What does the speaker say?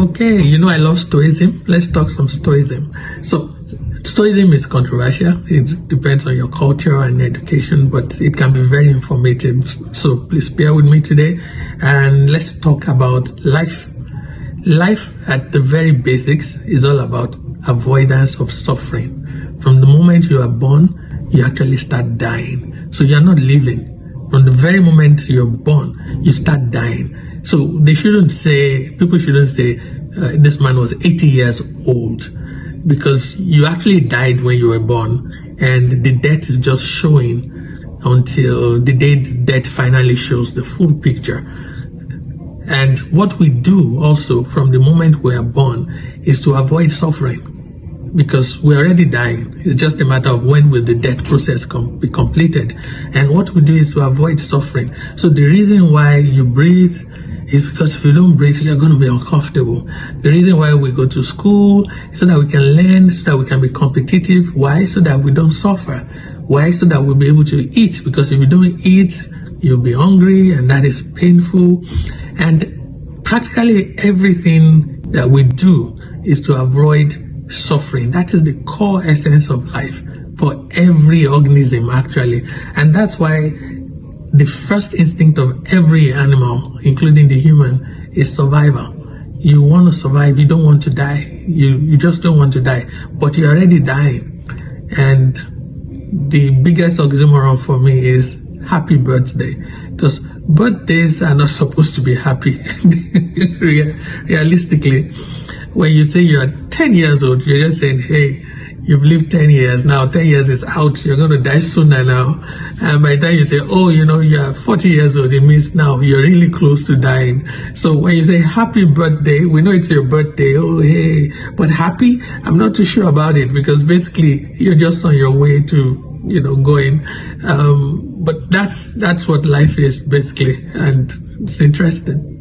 Okay, I love Stoicism. Let's talk some Stoicism. So, Stoicism is controversial. It depends on your culture and education, but it can be very informative. So, please bear with me today and let's talk about life. Life at the very basics is all about avoidance of suffering. From the moment you are born, you actually start dying. So, you're not living. From the very moment you're born, you start dying. So people shouldn't say, this man was 80 years old, because you actually died when you were born, and the death is just showing until the day death finally shows the full picture. And what we do also from the moment we are born is to avoid suffering, because we're already dying. It's just a matter of when will the death process be completed. And what we do is to avoid suffering. So the reason why you breathe is because if you don't breathe, you're going to be uncomfortable. The reason why we go to school is so that we can learn, so that we can be competitive. Why? So that we don't suffer. Why? So that we'll be able to eat. Because if you don't eat, you'll be hungry, and that is painful. And practically everything that we do is to avoid suffering. That is the core essence of life for every organism, actually. And that's why the first instinct of every animal, including the human, is survival. You want to survive. You don't want to die. You just don't want to die. But you're already dying. And the biggest oxymoron for me is happy birthday. Because birthdays are not supposed to be happy. Realistically, when you say you're 10 years old, you're just saying, hey, you've lived 10 years. Now 10 years is out. You're going to die sooner now. And by the time you say, oh, you're 40 years old, it means now you're really close to dying. So when you say happy birthday, we know it's your birthday. Oh, hey. But happy, I'm not too sure about it, because basically you're just on your way to, going. But that's what life is, basically. And it's interesting.